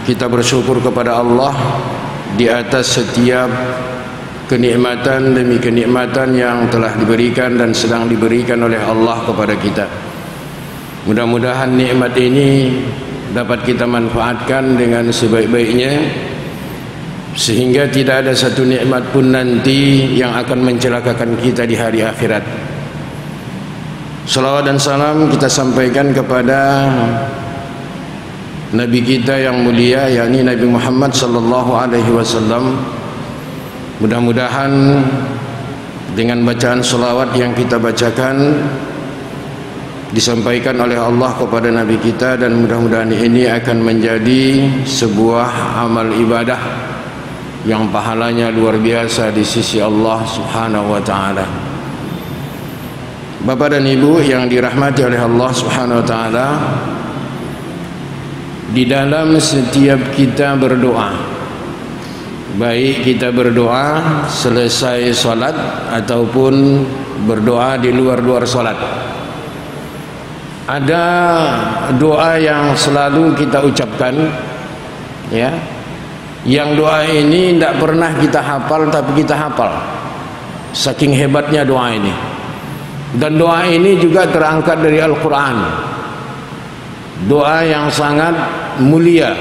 kita bersyukur kepada Allah di atas setiap kenikmatan demi kenikmatan yang telah diberikan dan sedang diberikan oleh Allah kepada kita. Mudah-mudahan nikmat ini dapat kita manfaatkan dengan sebaik-baiknya, sehingga tidak ada satu nikmat pun nanti yang akan mencelakakan kita di hari akhirat. Salawat dan salam kita sampaikan kepada Nabi kita yang mulia, yakni Nabi Muhammad sallallahu alaihi wasallam. Mudah-mudahan dengan bacaan salawat yang kita bacakan disampaikan oleh Allah kepada Nabi kita, dan mudah-mudahan ini akan menjadi sebuah amal ibadah yang pahalanya luar biasa di sisi Allah Subhanahu wa taala. Bapak dan Ibu yang dirahmati oleh Allah Subhanahu wa taala, di dalam setiap kita berdoa, baik kita berdoa selesai salat ataupun berdoa di luar salat, ada doa yang selalu kita ucapkan, ya. Yang doa ini tidak pernah kita hafal, tapi kita hafal, saking hebatnya doa ini. Dan doa ini juga terangkat dari Al-Quran, doa yang sangat mulia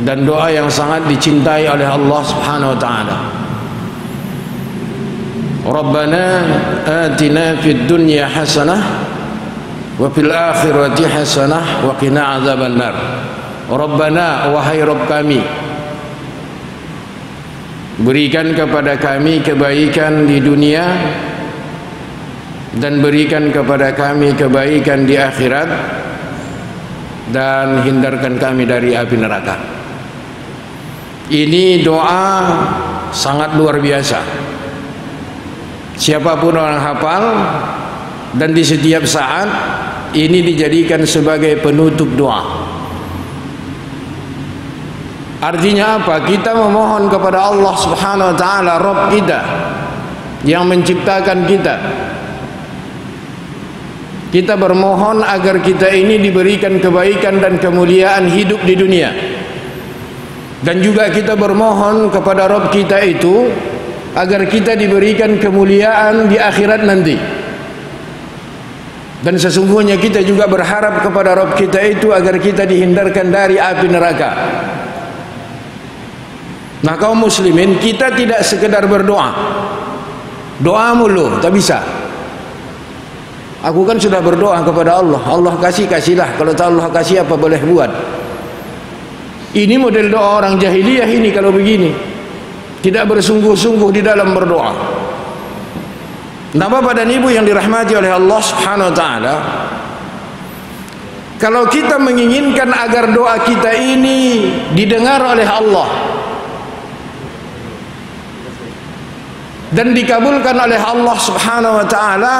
dan doa yang sangat dicintai oleh Allah Subhanahu wa taala. Rabbana atina fid dunya hasanah wa fil akhirati hasanah wa qina azabannar. Rabbana, wahai Rabb kami, berikan kepada kami kebaikan di dunia dan berikan kepada kami kebaikan di akhirat, dan hindarkan kami dari api neraka. Ini doa sangat luar biasa. Siapapun orang hafal, dan di setiap saat ini dijadikan sebagai penutup doa. Artinya apa? Kita memohon kepada Allah Subhanahu wa taala, Rabb kita yang menciptakan kita. Kita bermohon agar kita ini diberikan kebaikan dan kemuliaan hidup di dunia, dan juga kita bermohon kepada Rabb kita itu agar kita diberikan kemuliaan di akhirat nanti. Dan sesungguhnya kita juga berharap kepada Rabb kita itu agar kita dihindarkan dari api neraka. Nah, kaum muslimin, kita tidak sekedar berdoa, doa mulu, tak bisa. Aku kan sudah berdoa kepada Allah, Allah kasih, kasihlah. Kalau tak Allah kasih, apa boleh buat? Ini model doa orang jahiliyah ini. Kalau begini, tidak bersungguh-sungguh di dalam berdoa. Nah, Bapak dan Ibu yang dirahmati oleh Allah Subhanahu wa taala, kalau kita menginginkan agar doa kita ini didengar oleh Allah dan dikabulkan oleh Allah Subhanahu wa taala,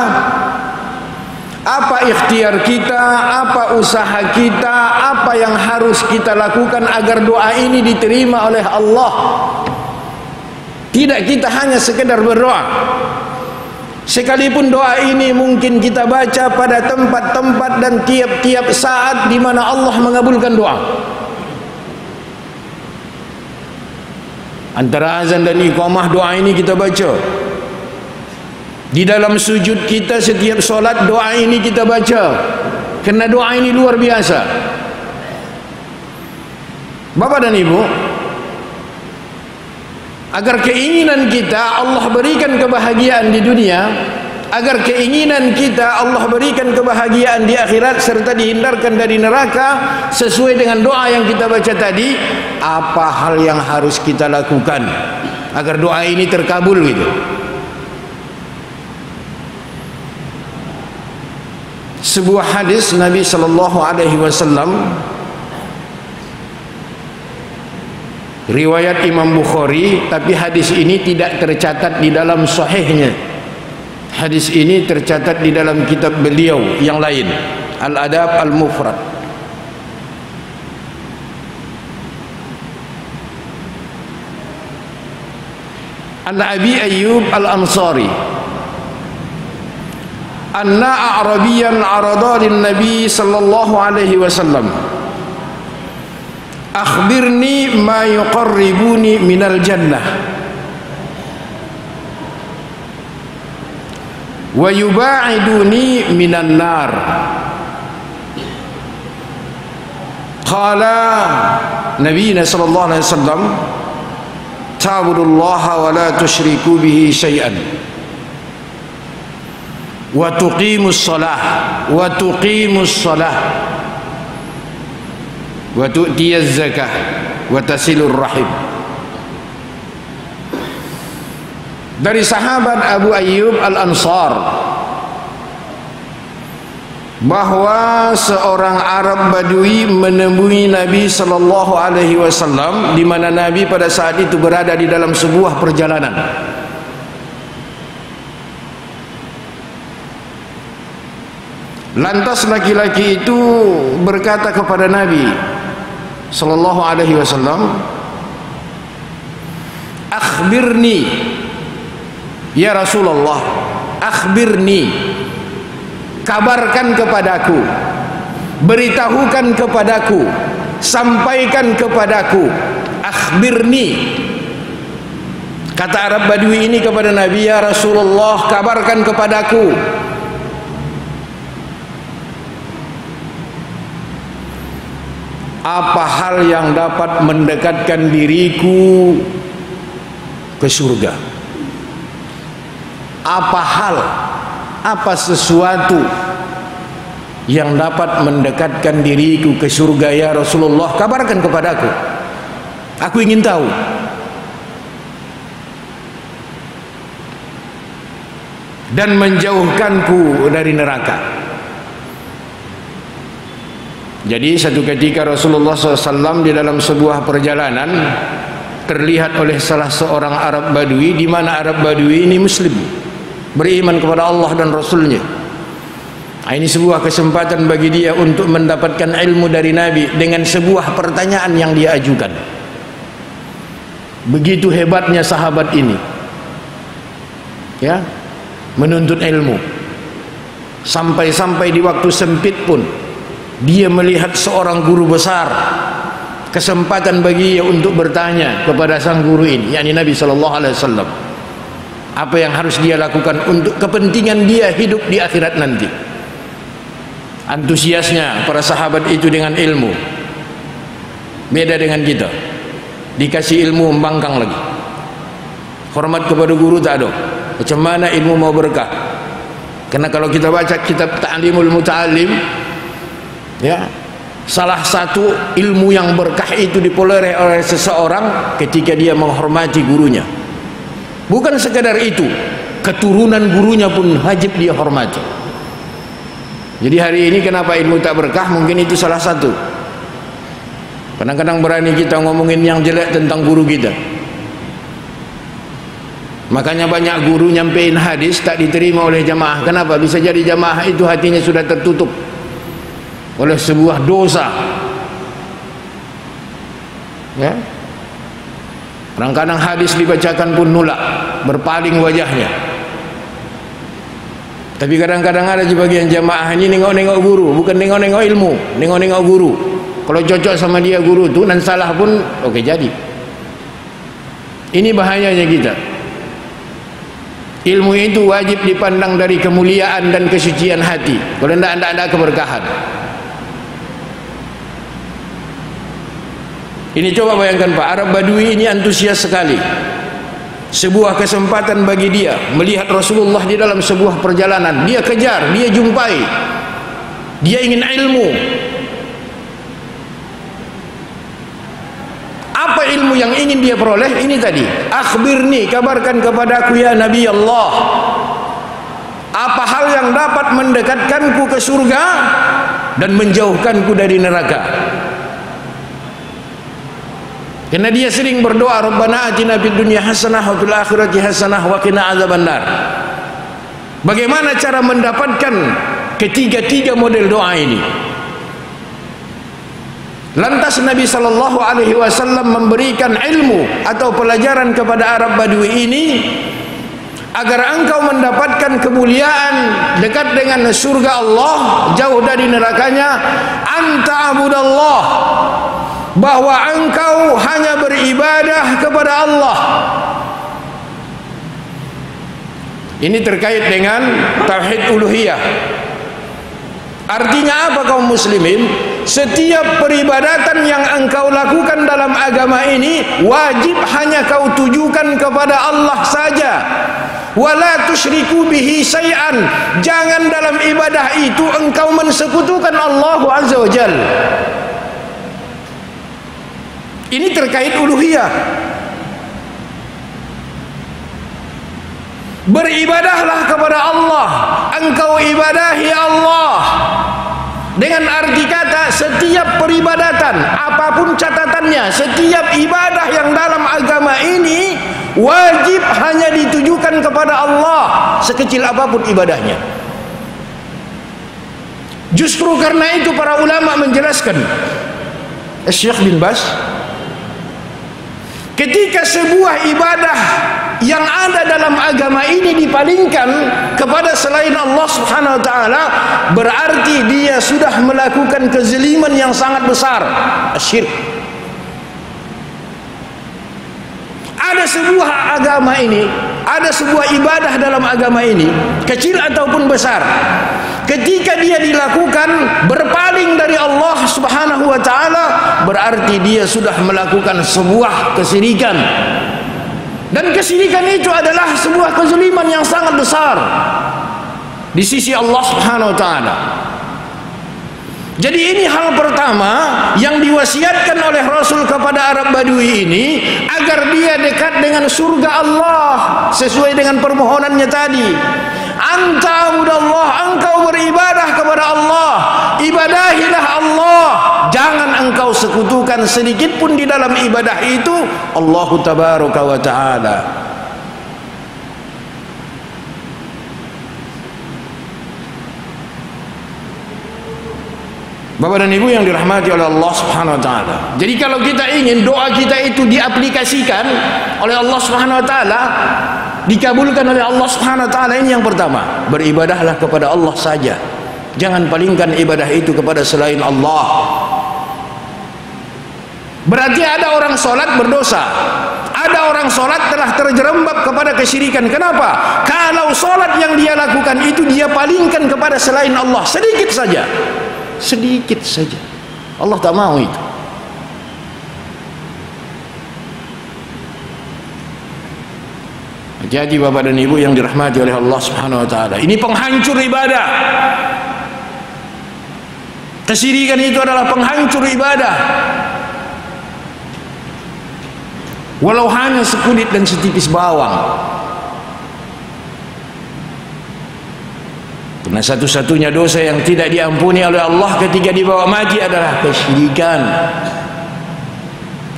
apa ikhtiar kita, apa usaha kita, apa yang harus kita lakukan agar doa ini diterima oleh Allah? Tidak kita hanya sekedar berdoa. Sekalipun doa ini mungkin kita baca pada tempat-tempat dan tiap-tiap saat di mana Allah mengabulkan doa. Antara azan dan iqamah doa ini kita baca. Di dalam sujud kita setiap solat doa ini kita baca, kerana doa ini luar biasa. Bapak dan Ibu, agar keinginan kita Allah berikan kebahagiaan di dunia, agar keinginan kita Allah berikan kebahagiaan di akhirat serta dihindarkan dari neraka sesuai dengan doa yang kita baca tadi, apa hal yang harus kita lakukan agar doa ini terkabul gitu? Sebuah hadis Nabi sallallahu alaihi wasallam riwayat Imam Bukhari, tapi hadis ini tidak tercatat di dalam sahihnya. Hadis ini tercatat di dalam kitab beliau yang lain, Al-Adab Al-Mufrad. An Abi Ayyub Al-Ansari anna a'rabiyan arada lin nabi sallallahu alaihi wasallam akhbirni ma yuqarribuni minal jannah wa yuba'iduni minan nar. Qala Nabi sallallahu alaihi wasallam, ta'budullaha wa la tusyriku bihi syai'an wa tuqimus shalah wa tu'tiyaz zakah wa tasilur rahim. Dari sahabat Abu Ayyub Al-Ansar bahwa seorang Arab Badui menemui Nabi sallallahu alaihi wasallam, di mana Nabi pada saat itu berada di dalam sebuah perjalanan. Lantas laki-laki itu berkata kepada Nabi sallallahu alaihi wasallam, akhbirni ya Rasulullah, akhbirni, kabarkan kepadaku, beritahukan kepadaku, sampaikan kepadaku, akhbirni. Kata Arab Badui ini kepada Nabi, ya Rasulullah, kabarkan kepadaku. Apa hal yang dapat mendekatkan diriku ke surga? Apa hal, apa sesuatu yang dapat mendekatkan diriku ke surga ya Rasulullah? Kabarkan kepadaku, aku ingin tahu. Dan menjauhkanku dari neraka. Jadi satu ketika Rasulullah SAW di dalam sebuah perjalanan terlihat oleh salah seorang Arab Badui, di mana Arab Badui ini Muslim, beriman kepada Allah dan Rasulnya. Ini sebuah kesempatan bagi dia untuk mendapatkan ilmu dari Nabi dengan sebuah pertanyaan yang dia ajukan. Begitu hebatnya sahabat ini, ya, menuntut ilmu. Sampai-sampai di waktu sempit pun dia melihat seorang guru besar, kesempatan bagi dia untuk bertanya kepada sang guru ini, yakni Nabi sallallahu alaihi wasallam, apa yang harus dia lakukan untuk kepentingan dia hidup di akhirat nanti. Antusiasnya para sahabat itu dengan ilmu beda dengan kita. Dikasih ilmu membangkang lagi. Hormat kepada guru tak ada. Macam mana ilmu mau berkah? Karena kalau kita baca kitab Ta'limul Muta'allim, ya, salah satu ilmu yang berkah itu diperoleh oleh seseorang ketika dia menghormati gurunya. Bukan sekadar itu, keturunan gurunya pun wajib dia hormati. Jadi hari ini kenapa ilmu tak berkah? Mungkin itu salah satu. Kadang-kadang berani kita ngomongin yang jelek tentang guru kita. Makanya banyak guru nyampein hadis tak diterima oleh jamaah. Kenapa? Bisa jadi jamaah itu hatinya sudah tertutup oleh sebuah dosa, ya. Kadang-kadang hadis dibacakan pun nolak, berpaling wajahnya. Tapi kadang-kadang ada sebagian jamaah ini nengok-nengok guru, bukan nengok-nengok ilmu, nengok-nengok guru. Kalau cocok sama dia guru tu, dan salah pun oke jadi. Ini bahayanya kita. Ilmu itu wajib dipandang dari kemuliaan dan kesucian hati. Kalau tidak ada keberkahan. Ini coba bayangkan Pak, Arab Badui ini antusias sekali. Sebuah kesempatan bagi dia melihat Rasulullah di dalam sebuah perjalanan. Dia kejar, dia jumpai. Dia ingin ilmu. Apa ilmu yang ingin dia peroleh? Ini tadi, akhbirni, kabarkan kepadaku ya Nabi Allah, apa hal yang dapat mendekatkanku ke surga dan menjauhkanku dari neraka. Karena dia sering berdoa, Rabbana atina fid dunya hasanah wa fil akhirati hasanah wa qina adzabannar. Bagaimana cara mendapatkan ketiga-tiga model doa ini? Lantas Nabi sallallahu alaihi wasallam memberikan ilmu atau pelajaran kepada Arab Badui ini, agar engkau mendapatkan kemuliaan, dekat dengan surga Allah, jauh dari nerakanya, anta abudallah, bahwa engkau hanya beribadah kepada Allah. Ini terkait dengan tauhid uluhiyah. Artinya apa kaum muslimin? Setiap peribadatan yang engkau lakukan dalam agama ini wajib hanya kau tujukan kepada Allah saja. Wala tusyriku bihi syai'an. Jangan dalam ibadah itu engkau mensekutukan Allah Azza wa Jal. Ini terkait uluhiyah. Beribadahlah kepada Allah. Engkau ibadahi Allah. Dengan arti kata setiap peribadatan, apapun catatannya, setiap ibadah yang dalam agama ini wajib hanya ditujukan kepada Allah, sekecil apapun ibadahnya. Justru karena itu para ulama menjelaskan, Syekh bin Baz, ketika sebuah ibadah yang ada dalam agama ini dipalingkan kepada selain Allah Subhanahu wa taala, berarti dia sudah melakukan kezaliman yang sangat besar, syirik. Ada sebuah agama ini, ada sebuah ibadah dalam agama ini, kecil ataupun besar, ketika dia dilakukan berpaling dari Allah Subhanahu wa taala, berarti dia sudah melakukan sebuah kesyirikan. Dan kesyirikan itu adalah sebuah kezaliman yang sangat besar di sisi Allah Subhanahu wa taala. Jadi ini hal pertama yang diwasiatkan oleh Rasul kepada Arab Badui ini, agar dia dekat dengan surga Allah sesuai dengan permohonannya tadi. Anta abudallah, engkau beribadah kepada Allah, ibadahilah Allah, jangan engkau sekutukan sedikit pun di dalam ibadah itu Allah tabaraka wa ta'ala. Bapak dan Ibu yang dirahmati oleh Allah Subhanahu wa taala. Jadi kalau kita ingin doa kita itu diaplikasikan oleh Allah Subhanahu wa taala, dikabulkan oleh Allah Subhanahu wa taala, ini yang pertama, beribadahlah kepada Allah saja. Jangan palingkan ibadah itu kepada selain Allah. Berarti ada orang solat berdosa, ada orang solat telah terjerembab kepada kesyirikan. Kenapa? Kalau solat yang dia lakukan itu dia palingkan kepada selain Allah sedikit saja, sedikit saja, Allah tak mau itu. Jadi Bapak dan Ibu yang dirahmati oleh Allah Subhanahu wa taala, ini penghancur ibadah. Kesyirikan itu adalah penghancur ibadah. Walau hanya sekulit dan setipis bawang. Karena satu-satunya dosa yang tidak diampuni oleh Allah ketika dibawa mati adalah kesyirikan.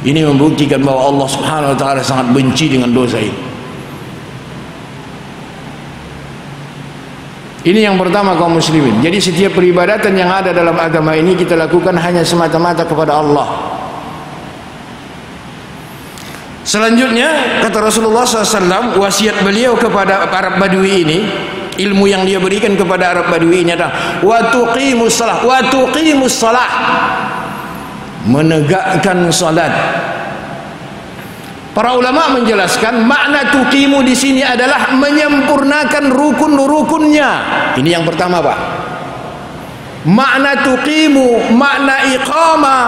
Ini membuktikan bahwa Allah Subhanahu wa taala sangat benci dengan dosa ini. Ini yang pertama kaum muslimin. Jadi setiap peribadatan yang ada dalam agama ini kita lakukan hanya semata-mata kepada Allah. Selanjutnya kata Rasulullah SAW, wasiat beliau kepada Arab Badui ini, ilmu yang dia berikan kepada Arab Badui ini adalah wa tuqimus shalah, wa tuqimus shalah, menegakkan salat. Para ulama menjelaskan makna tuqimu di sini adalah menyempurnakan rukun-rukunnya. Ini yang pertama, Pak. Makna tuqimu, makna iqamah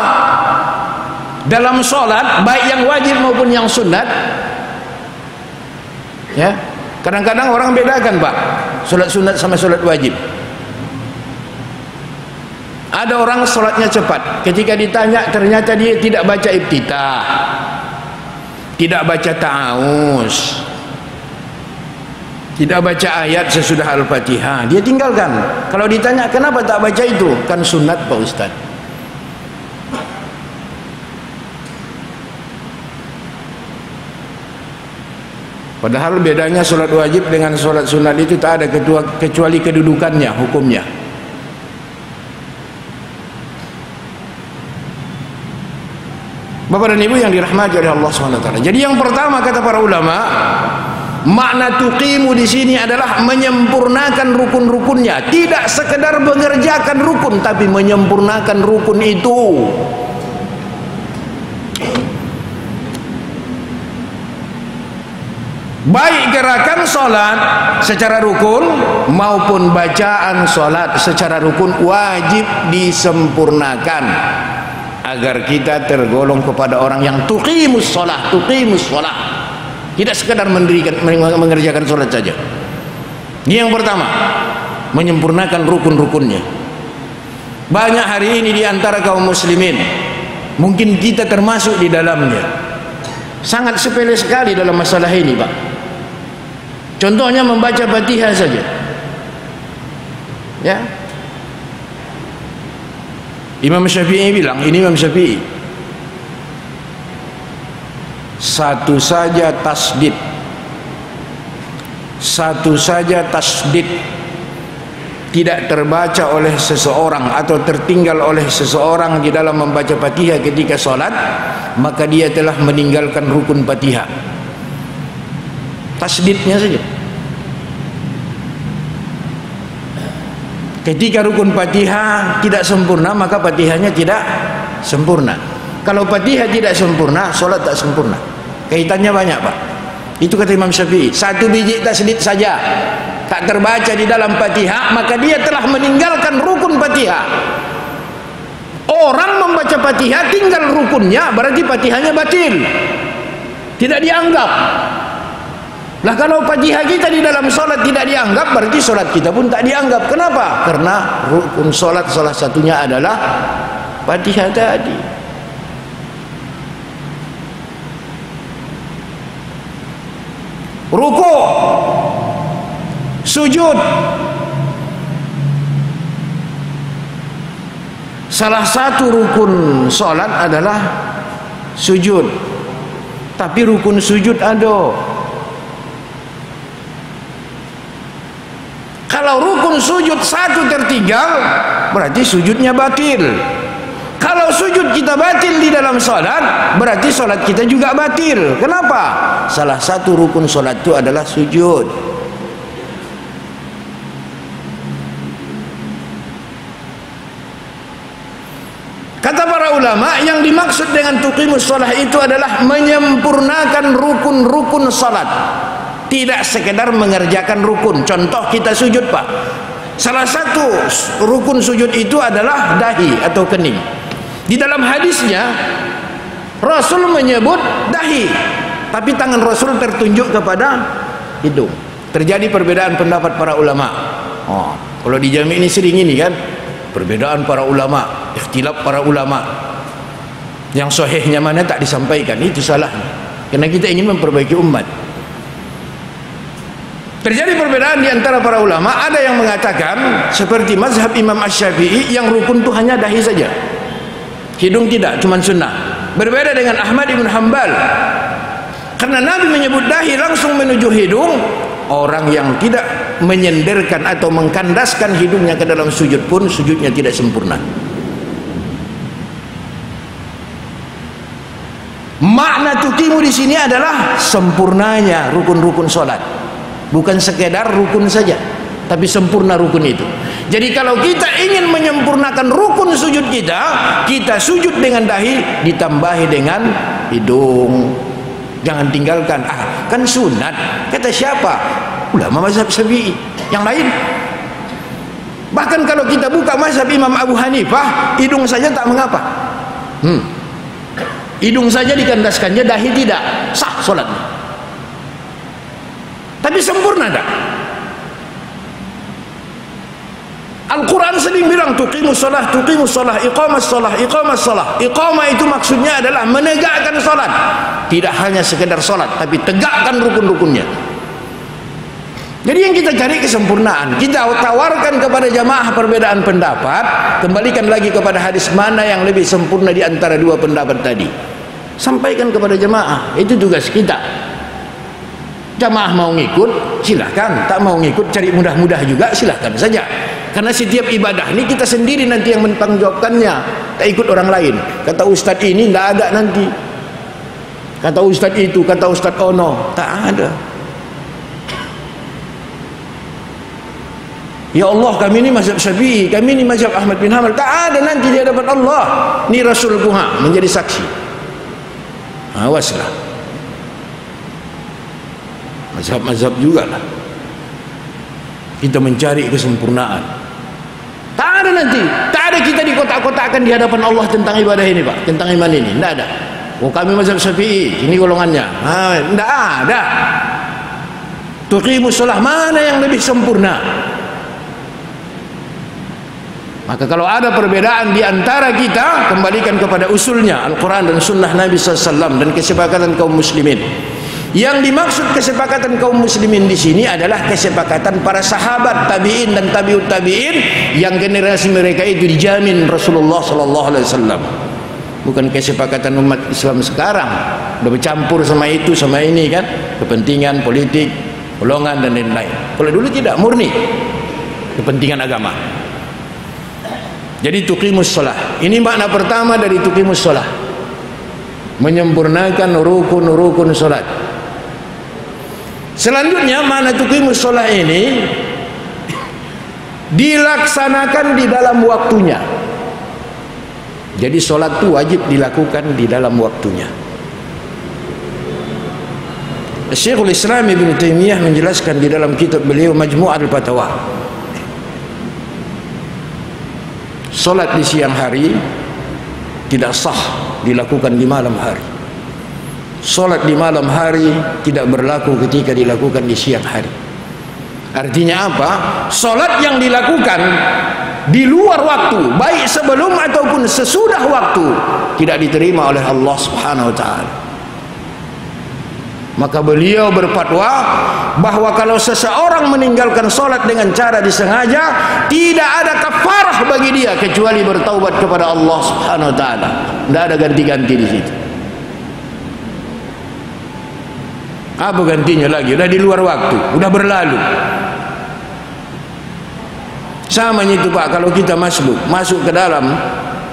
dalam sholat, baik yang wajib maupun yang sunat, ya. Kadang-kadang orang bedakan, Pak, sholat sunat sama sholat wajib. Ada orang sholatnya cepat, ketika ditanya ternyata dia tidak baca iftitah, tidak baca ta'awuz, tidak baca ayat sesudah Al-Fatihah, dia tinggalkan. Kalau ditanya kenapa tak baca itu, kan sunat Pak Ustaz. Padahal bedanya sholat wajib dengan sholat sunat itu tak ada kecuali kedudukannya, hukumnya. Bapak dan Ibu yang dirahmati oleh Allah SWT. Jadi yang pertama kata para ulama, makna tuqimu di sini adalah menyempurnakan rukun-rukunnya. Tidak sekedar mengerjakan rukun, tapi menyempurnakan rukun itu. baik gerakan solat secara rukun maupun bacaan solat secara rukun wajib disempurnakan agar kita tergolong kepada orang yang tuqimus solat, tidak sekadar mengerjakan solat saja. Ini yang pertama, menyempurnakan rukun-rukunnya. Banyak hari ini di antara kaum muslimin, mungkin kita termasuk di dalamnya, sangat sepele sekali dalam masalah ini, Pak. Contohnya membaca Fatihah saja, ya. Imam Syafi'i bilang, ini Imam Syafi'i, satu saja tasdid tidak terbaca oleh seseorang atau tertinggal oleh seseorang di dalam membaca Fatihah ketika sholat, maka dia telah meninggalkan rukun Fatihah. Tasdidnya saja. Ketika rukun Fatihah tidak sempurna, maka Fatihahnya tidak sempurna. Kalau Fatihah tidak sempurna, sholat tak sempurna. Kaitannya banyak, Pak. Itu kata Imam Syafi'i. Satu biji tasdid saja tak terbaca di dalam Fatihah, maka dia telah meninggalkan rukun Fatihah. Orang membaca Fatihah tinggal rukunnya, berarti Fatihahnya batil, tidak dianggap. Lah kalau Fatihah kita di dalam solat tidak dianggap, berarti solat kita pun tak dianggap. Kenapa? Karena rukun solat salah satunya adalah Fatihah tadi. Ruku, sujud, salah satu rukun solat adalah sujud. Tapi rukun sujud ada. Kalau rukun sujud satu tertinggal, berarti sujudnya batil. Kalau sujud kita batil di dalam salat, berarti salat kita juga batil. Kenapa? Salah satu rukun salat itu adalah sujud. Kata para ulama, yang dimaksud dengan tuqimus shalah itu adalah menyempurnakan rukun-rukun salat. Tidak sekedar mengerjakan rukun. Contoh kita sujud, Pak. Salah satu rukun sujud itu adalah dahi atau kening. Di dalam hadisnya Rasul menyebut dahi, tapi tangan Rasul tertunjuk kepada hidung. Terjadi perbedaan pendapat para ulama. Kalau di jami ini sering ini kan, perbedaan para ulama, ikhtilaf para ulama. Yang sahihnya mana tak disampaikan, itu salahnya. Karena kita ingin memperbaiki umat. Terjadi perbedaan di antara para ulama. Ada yang mengatakan seperti mazhab Imam Asy-Syafi'i, yang rukun itu hanya dahi saja, hidung tidak, cuma sunnah. Berbeda dengan Ahmad ibn Hanbal, karena Nabi menyebut dahi langsung menuju hidung. Orang yang tidak menyenderkan atau mengkandaskan hidungnya ke dalam sujud pun sujudnya tidak sempurna. Makna tuqimu di sini adalah sempurnanya rukun-rukun salat. Bukan sekedar rukun saja, tapi sempurna rukun itu. Jadi kalau kita ingin menyempurnakan rukun sujud kita, kita sujud dengan dahi ditambahi dengan hidung. Jangan tinggalkan. Kan sunat. Kata siapa? Ulama mazhab Syafi'i. Yang lain. Bahkan kalau kita buka mazhab Imam Abu Hanifah, hidung saja tak mengapa. Hidung saja dikandaskannya, dahi tidak. Sah solatnya. Tapi sempurna tak? Al-Quran sering bilang tuqimus shalah, iqamas shalah, iqamas shalah. Iqamah itu maksudnya adalah menegakkan salat. Tidak hanya sekedar salat, tapi tegakkan rukun-rukunnya. Jadi yang kita cari kesempurnaan. Kita tawarkan kepada jamaah perbedaan pendapat. Kembalikan lagi kepada hadis mana yang lebih sempurna di antara dua pendapat tadi. Sampaikan kepada jamaah. Itu tugas kita. Jamaah mau ngikut, silahkan. Tak mau ngikut, cari mudah-mudah juga, silahkan saja. Karena setiap ibadah ini kita sendiri nanti yang mentanggungjawabkannya. Tak ikut orang lain. Kata ustaz ini, tak ada nanti. Kata ustaz itu, kata ustaz ono, tak ada. Ya Allah, kami ini mazhab Syafi'i, kami ini mazhab Ahmad bin Hanbal. Tak ada nanti di hadapan Allah. Ini Rasul Kuha menjadi saksi. Awaslah. mazhab-mazhab juga lah. Kita mencari kesempurnaan. Tak ada nanti, tak ada kita dikotak-kotakkan di hadapan Allah tentang ibadah ini Pak, tentang iman ini, tidak ada. Oh kami mazhab Syafi'i, ini golongannya. Tidak ada. Tuqimus shalah, mana yang lebih sempurna? Maka kalau ada perbedaan di antara kita, kembalikan kepada usulnya Al-Quran dan Sunnah Nabi SAW dan kesepakatan kaum muslimin. Yang dimaksud kesepakatan kaum muslimin di sini adalah kesepakatan para sahabat, tabi'in dan tabi'ut tabi'in yang generasi mereka itu dijamin Rasulullah SAW. Bukan kesepakatan umat Islam sekarang, udah bercampur sama itu sama ini kan, kepentingan politik, golongan dan lain-lain. Kalau dulu tidak, murni kepentingan agama. Jadi tuqimus shalah, ini makna pertama dari tuqimus shalah, menyempurnakan rukun-rukun salat. Selanjutnya makna tuqimus shalah ini dilaksanakan di dalam waktunya. Jadi salat itu wajib dilakukan di dalam waktunya. Syekhul Islam Ibn Taimiyah menjelaskan di dalam kitab beliau Majmu'atul Fatawa, salat di siang hari tidak sah dilakukan di malam hari. Salat di malam hari tidak berlaku ketika dilakukan di siang hari. Artinya apa? Salat yang dilakukan di luar waktu, baik sebelum ataupun sesudah waktu, tidak diterima oleh Allah Subhanahu wa taala. Maka beliau berfatwa bahwa kalau seseorang meninggalkan salat dengan cara disengaja, tidak ada kafarah bagi dia kecuali bertaubat kepada Allah Subhanahu wa taala. Tidak ada ganti-ganti di situ. Apa gantinya lagi? Sudah di luar waktu, sudah berlalu. Sama itu Pak, kalau kita masuk ke dalam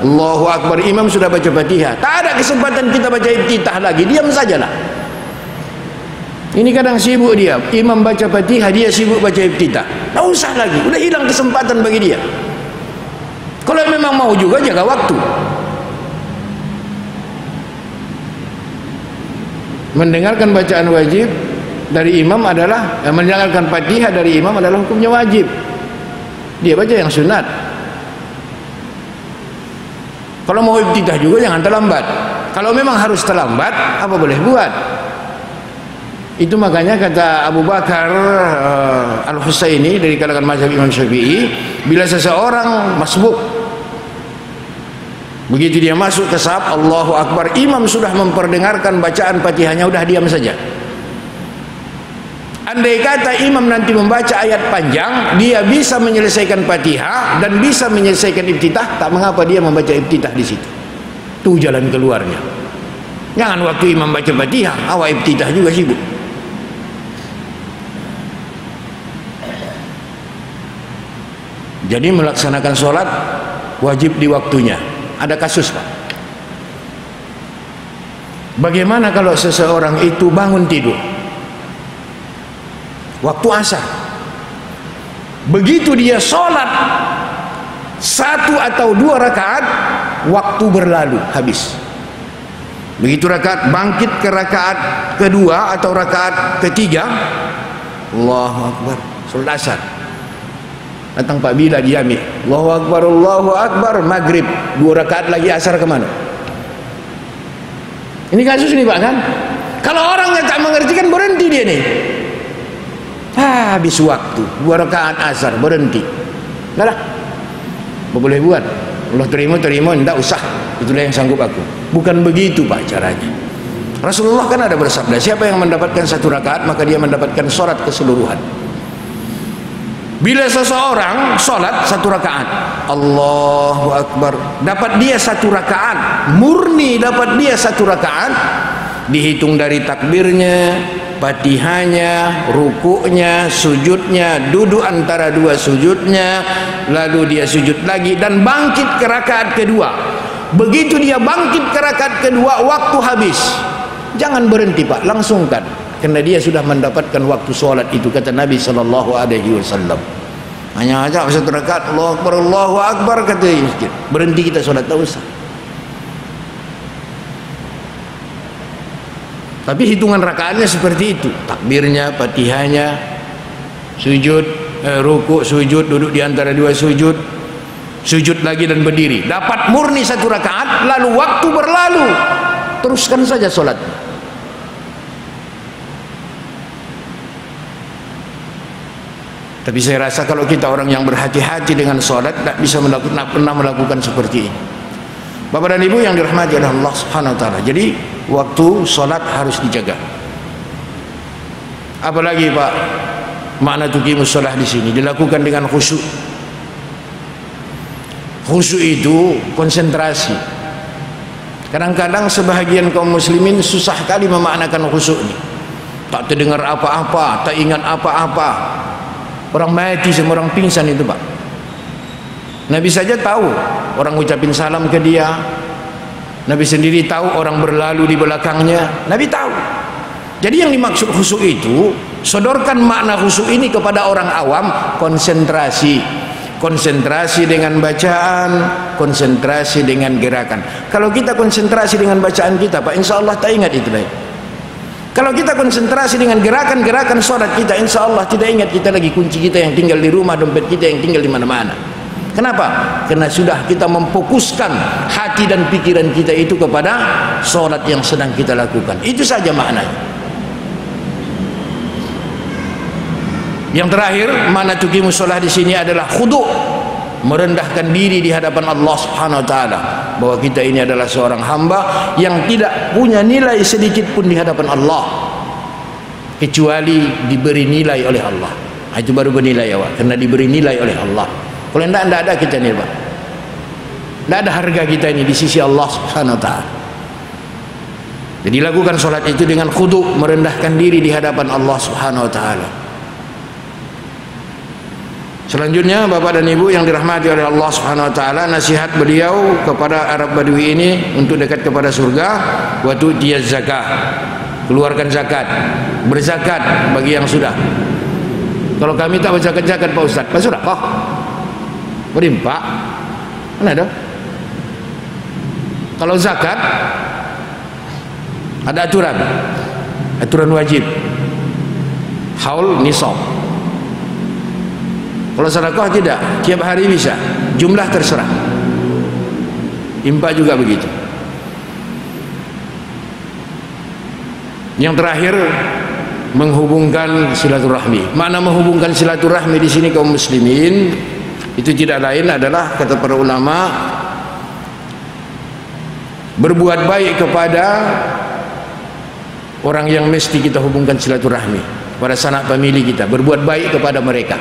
Allahu Akbar, imam sudah baca Fatihah, tak ada kesempatan kita baca iftitah lagi, diam sajalah. Ini kadang sibuk dia, imam baca Fatihah, dia sibuk baca iftitah, tak usah lagi, udah hilang kesempatan bagi dia. Kalau memang mau juga jaga waktu. Mendengarkan bacaan wajib dari imam adalah, mendengarkan Fatihah dari imam adalah hukumnya wajib. Dia baca yang sunat. Kalau mau iftitah juga jangan terlambat. Kalau memang harus terlambat, apa boleh buat? Itu makanya kata Abu Bakar Al-Husaini dari kalangan mazhab Imam Syafi'i, bila seseorang masbuk, begitu dia masuk ke saf Allahu Akbar, imam sudah memperdengarkan bacaan Fatihahnya, udah diam saja. Andai kata imam nanti membaca ayat panjang, dia bisa menyelesaikan Fatihah dan bisa menyelesaikan iftitah, tak mengapa dia membaca iftitah di situ. Itu jalan keluarnya. Jangan waktu imam baca Fatihah, awal iftitah juga sibuk. Jadi melaksanakan sholat wajib di waktunya. Ada kasus Pak. Bagaimana kalau seseorang itu bangun tidur waktu asar, begitu dia sholat 1 atau 2 rakaat, waktu berlalu, habis. Begitu rakaat, bangkit ke rakaat kedua atau rakaat ketiga, Allahu Akbar, sholat asar. Datang Pak Bila di jami, Allahu Akbar, maghrib, 2 rakaat lagi, asar kemana? Ini kasus ini Pak kan? Kalau orang yang tak mengerti kan berhenti dia nih. Habis waktu, 2 rakaat asar, berhenti. Dah lah, apa boleh buat? Allah terima, tidak usah, itulah yang sanggup aku. Bukan begitu Pak caranya. Rasulullah kan ada bersabda, siapa yang mendapatkan 1 rakaat maka dia mendapatkan sholat keseluruhan. Bila seseorang sholat 1 rakaat, Allahu Akbar, dapat dia 1 rakaat, murni dapat dia 1 rakaat, dihitung dari takbirnya, Fatihahnya, rukuknya, sujudnya, duduk antara 2 sujudnya, lalu dia sujud lagi dan bangkit ke rakaat kedua. Begitu dia bangkit ke rakaat kedua, waktu habis. Jangan berhenti Pak, langsungkan, karena dia sudah mendapatkan waktu sholat itu, kata Nabi SAW. Hanya aja 1 rakaat, Allahu Akbar, kata dia, berhenti kita sholat, tak usah. Tapi hitungan rakaatnya seperti itu, takbirnya, fatihahnya, sujud, rukuk, sujud, duduk di antara dua sujud, sujud lagi dan berdiri. Dapat murni satu rakaat, lalu waktu berlalu, teruskan saja sholat. Tapi saya rasa kalau kita orang yang berhati-hati dengan sholat, tidak bisa pernah melakukan seperti ini. Bapak dan Ibu yang dirahmati oleh Allah Subhanahu wa taala. Jadi waktu sholat harus dijaga. Apalagi Pak, makna tuqimus shalah di sini dilakukan dengan khusyuk. Khusyuk itu konsentrasi. Kadang-kadang sebahagian kaum muslimin susah kali memaknakan khusyuk ini. Tak terdengar apa-apa, tak ingat apa-apa. Orang mati sama orang pingsan itu Pak. Nabi saja tahu orang ucapin salam ke dia. Nabi sendiri tahu orang berlalu di belakangnya. Nabi tahu. Jadi yang dimaksud khusyuk itu, sodorkan makna khusyuk ini kepada orang awam, konsentrasi. Konsentrasi dengan bacaan, konsentrasi dengan gerakan. Kalau kita konsentrasi dengan bacaan kita Pak, insya Allah tak ingat itu baik. Kalau kita konsentrasi dengan gerakan-gerakan sholat kita, insya Allah tidak ingat kita lagi kunci kita yang tinggal di rumah, dompet kita yang tinggal di mana-mana. Kenapa? Karena sudah kita memfokuskan hati dan pikiran kita itu kepada sholat yang sedang kita lakukan. Itu saja maknanya. Yang terakhir, makna tuqimus shalah di sini adalah khudu', merendahkan diri di hadapan Allah Subhanahu wa taala, bahwa kita ini adalah seorang hamba yang tidak punya nilai sedikit pun di hadapan Allah kecuali diberi nilai oleh Allah. Itu baru bernilai ya Pak, karena diberi nilai oleh Allah. Kalau tidak ada kita nih Pak, tidak ada harga kita ini di sisi Allah Subhanahu wa taala. Jadi lakukan sholat itu dengan khudu', merendahkan diri di hadapan Allah Subhanahu wa taala. Selanjutnya Bapak dan Ibu yang dirahmati oleh Allah Subhanahu wa taala, nasihat beliau kepada Arab Badui ini untuk dekat kepada surga, wa tu'tiyaz zakah, keluarkan zakat, berzakat bagi yang sudah. Kalau kami tak berzakat-zakat Pak Ustaz, Pak sudah kok berimpak mana ada? Kalau zakat ada aturan wajib, haul nisab. Kalau sedekah tidak, tiap hari bisa, jumlah terserah. Infak juga begitu. Yang terakhir, menghubungkan silaturahmi. Makna menghubungkan silaturahmi di sini kaum muslimin itu tidak lain adalah, kata para ulama, berbuat baik kepada orang yang mesti kita hubungkan silaturahmi, pada sanak famili kita, berbuat baik kepada mereka.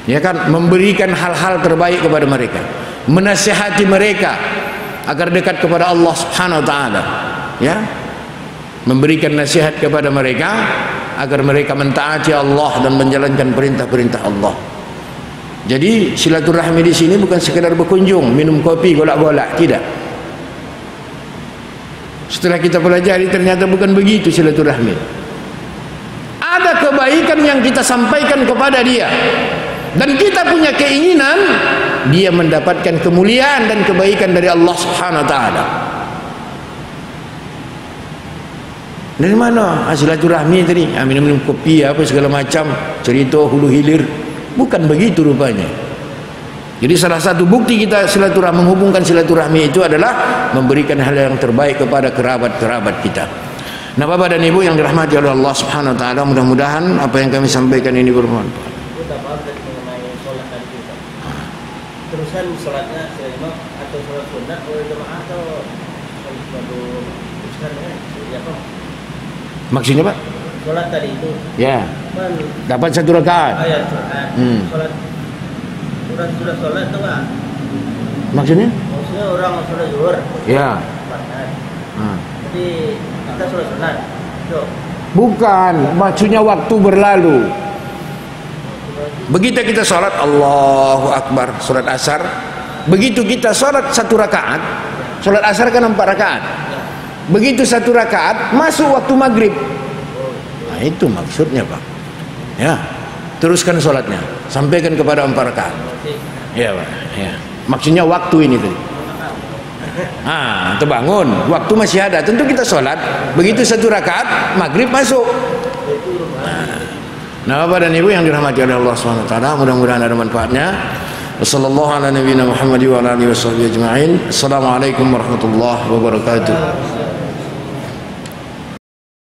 Ya kan, memberikan hal-hal terbaik kepada mereka, menasihati mereka agar dekat kepada Allah Subhanahu wa taala, ya, memberikan nasihat kepada mereka agar mereka mentaati Allah dan menjalankan perintah-perintah Allah. Jadi silaturahmi di sini bukan sekedar berkunjung, minum kopi, golak-golak, tidak. Setelah kita pelajari ternyata bukan begitu silaturahmi. Ada kebaikan yang kita sampaikan kepada dia, dan kita punya keinginan dia mendapatkan kemuliaan dan kebaikan dari Allah Subhanahu wa taala. Dari mana silaturahmi tadi? Minum-minum kopi apa segala macam, cerita hulu hilir. Bukan begitu rupanya. Jadi salah satu bukti kita silaturahmi, menghubungkan silaturahmi itu adalah memberikan hal yang terbaik kepada kerabat-kerabat kita. Nah Bapak dan Ibu yang dirahmati oleh Allah Subhanahu wa taala, mudah-mudahan apa yang kami sampaikan ini bermanfaat. Terusan sholatnya imam atau sholat sunnah oleh jemaah atau sholat baru terusan ya Pak? Maksudnya Pak? Sholat tadi itu ya dapat satu rakaat. Ya, sholat sudah sholat itu Pak? Maksudnya orang sholat zuhur ya jadi kita sholat sunnah bukan, maksudnya waktu berlalu. Begitu kita sholat Allahu Akbar, sholat asar, begitu kita sholat satu rakaat, sholat asar kan 4 rakaat, begitu satu rakaat masuk waktu maghrib. Nah itu maksudnya Pak, ya, teruskan sholatnya, sampaikan kepada 4 rakaat, ya Pak, ya, maksudnya waktu ini tadi. Terbangun, waktu masih ada, tentu kita sholat. Begitu 1 rakaat, maghrib masuk. Nah, Bapak dan Ibu yang dirahmati oleh Allah SWT, mudah-mudahan ada manfaatnya. Wassalamualaikum warahmatullahi wabarakatuh.